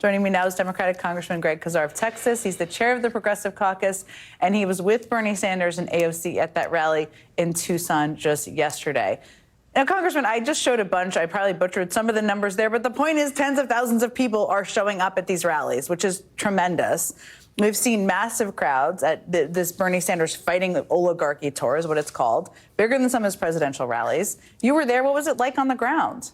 Joining me now is Democratic Congressman Greg Casar of Texas. He's the chair of the Progressive Caucus, and he was with Bernie Sanders and AOC at that rally in Tucson just yesterday. Now, Congressman, I just showed a bunch. I probably butchered some of the numbers there, but the point is tens of thousands of people are showing up at these rallies, which is tremendous. We've seen massive crowds at this Bernie Sanders Fighting the Oligarchy tour, is what it's called, bigger than some of his presidential rallies. You were there. What was it like on the ground?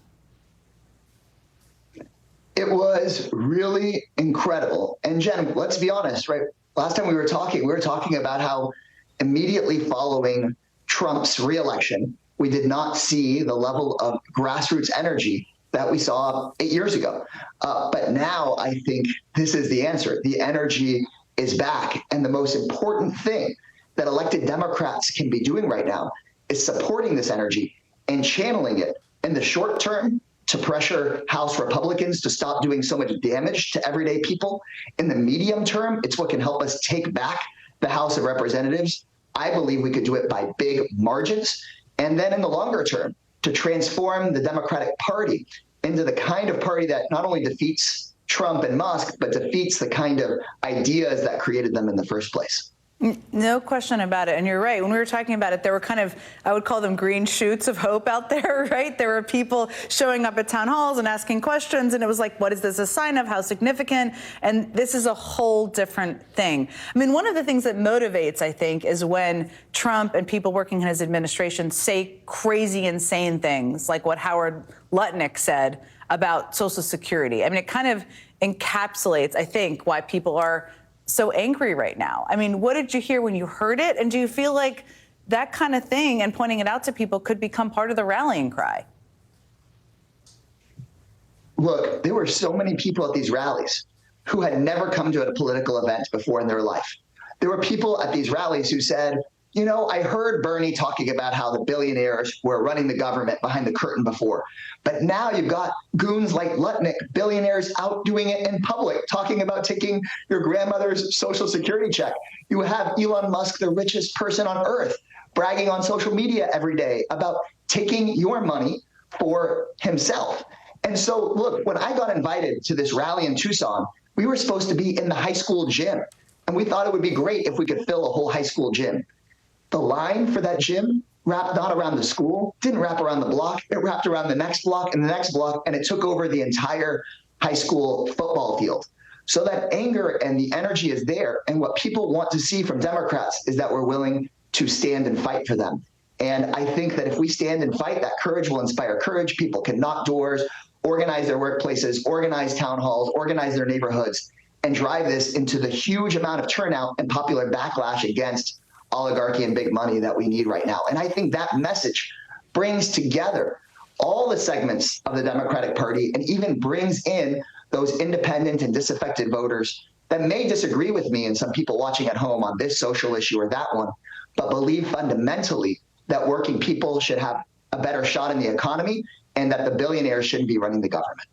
It was really incredible. And Jen, let's be honest, right? Last time we were talking about how immediately following Trump's reelection, we did not see the level of grassroots energy that we saw 8 years ago. But now I think this is the answer. The energy is back. And the most important thing that elected Democrats can be doing right now is supporting this energy and channeling it in the short term to pressure House Republicans to stop doing so much damage to everyday people. In the medium term, it's what can help us take back the House of Representatives. I believe we could do it by big margins. And then in the longer term, to transform the Democratic Party into the kind of party that not only defeats Trump and Musk, but defeats the kind of ideas that created them in the first place. No question about it. And you're right. When we were talking about it, there were kind of, I would call them green shoots of hope out there, right? There were people showing up at town halls and asking questions. And it was like, what is this a sign of? How significant? And this is a whole different thing. I mean, one of the things that motivates, I think, is when Trump and people working in his administration say crazy, insane things like what Howard Lutnick said about Social Security. I mean, it kind of encapsulates, I think, why people are so angry right now. I mean, what did you hear when you heard it? And do you feel like that kind of thing and pointing it out to people could become part of the rallying cry? Look, there were so many people at these rallies who had never come to a political event before in their life. There were people at these rallies who said, you know, I heard Bernie talking about how the billionaires were running the government behind the curtain before. But now you've got goons like Lutnick, billionaires out doing it in public, talking about taking your grandmother's Social Security check. You have Elon Musk, the richest person on earth, bragging on social media every day about taking your money for himself. And so, look, when I got invited to this rally in Tucson, we were supposed to be in the high school gym. And we thought it would be great if we could fill a whole high school gym. The line for that gym wrapped not around the school, didn't wrap around the block, it wrapped around the next block and the next block, and it took over the entire high school football field. So that anger and the energy is there, and what people want to see from Democrats is that we're willing to stand and fight for them. And I think that if we stand and fight, that courage will inspire courage. People can knock doors, organize their workplaces, organize town halls, organize their neighborhoods, and drive this into the huge amount of turnout and popular backlash against oligarchy and big money that we need right now. And I think that message brings together all the segments of the Democratic Party and even brings in those independent and disaffected voters that may disagree with me and some people watching at home on this social issue or that one, but believe fundamentally that working people should have a better shot in the economy and that the billionaires shouldn't be running the government.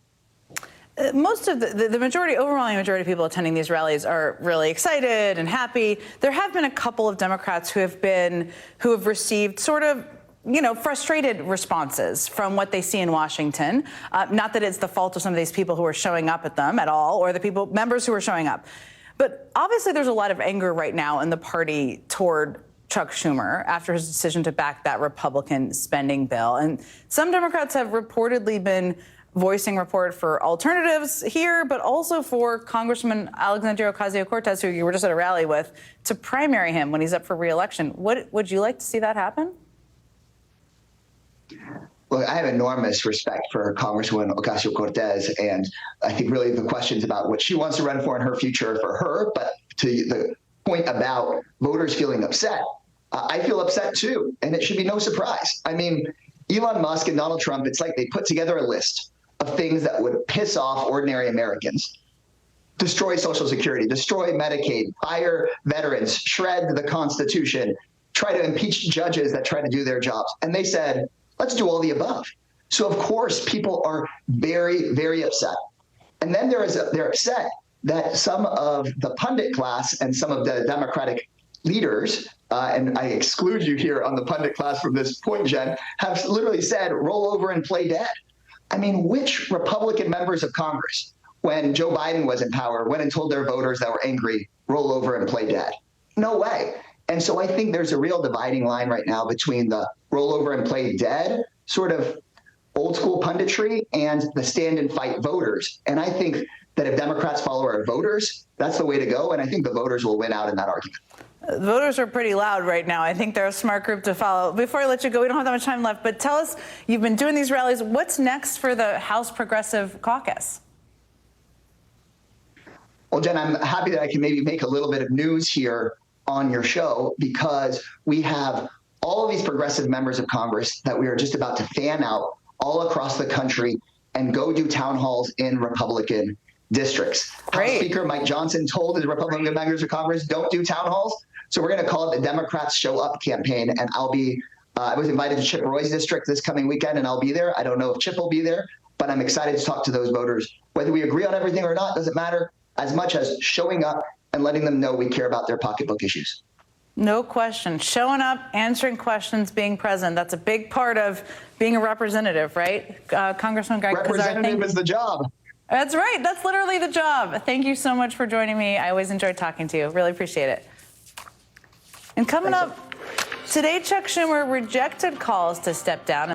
Most of the majority, overwhelming majority of people attending these rallies are really excited and happy. There have been a couple of Democrats who have received sort of, you know, frustrated responses from what they see in Washington. Not that it's the fault of some of these people who are showing up at them at all, or the members who are showing up. But obviously there's a lot of anger right now in the party toward Chuck Schumer after his decision to back that Republican spending bill. And some Democrats have reportedly been voicing support for alternatives here, but also for Congressman Alexandria Ocasio-Cortez, who you were just at a rally with, to primary him when he's up for re-election. Would you like to see that happen? Look, I have enormous respect for Congresswoman Ocasio-Cortez, and I think really the questions about what she wants to run for in her future for her, but to the point about voters feeling upset, I feel upset too, and it should be no surprise. I mean, Elon Musk and Donald Trump, it's like they put together a list of things that would piss off ordinary Americans. Destroy Social Security, destroy Medicaid, fire veterans, shred the Constitution, try to impeach judges that try to do their jobs. And they said, let's do all the above. So of course, people are very, very upset. And then they're upset that some of the pundit class and some of the Democratic leaders, and I exclude you here on the pundit class from this point, Jen, have literally said, roll over and play dead. I mean, which Republican members of Congress when Joe Biden was in power, went and told their voters that were angry, roll over and play dead. No way. And so I think there's a real dividing line right now between the roll over and play dead sort of old school punditry and the stand and fight voters. And I think that if Democrats follow our voters, that's the way to go. And I think the voters will win out in that argument. Voters are pretty loud right now. I think they're a smart group to follow. Before I let you go, we don't have that much time left, but tell us, you've been doing these rallies. What's next for the House Progressive Caucus? Well, Jen, I'm happy that I can maybe make a little bit of news here on your show, because we have all of these progressive members of Congress that we are just about to fan out all across the country and go do town halls in Republican districts. Great. House Speaker Mike Johnson told his Republican members of Congress, don't do town halls. So we're going to call it the Democrats Show Up campaign. And I'll be, I was invited to Chip Roy's district this coming weekend, and I'll be there. I don't know if Chip will be there, but I'm excited to talk to those voters. Whether we agree on everything or not doesn't matter, as much as showing up and letting them know we care about their pocketbook issues. No question. Showing up, answering questions, being present. That's a big part of being a representative, right? Congressman Greg Casar. Representative is the job. That's right. That's literally the job. Thank you so much for joining me. I always enjoyed talking to you. Really appreciate it. And coming up, today Chuck Schumer rejected calls to step down.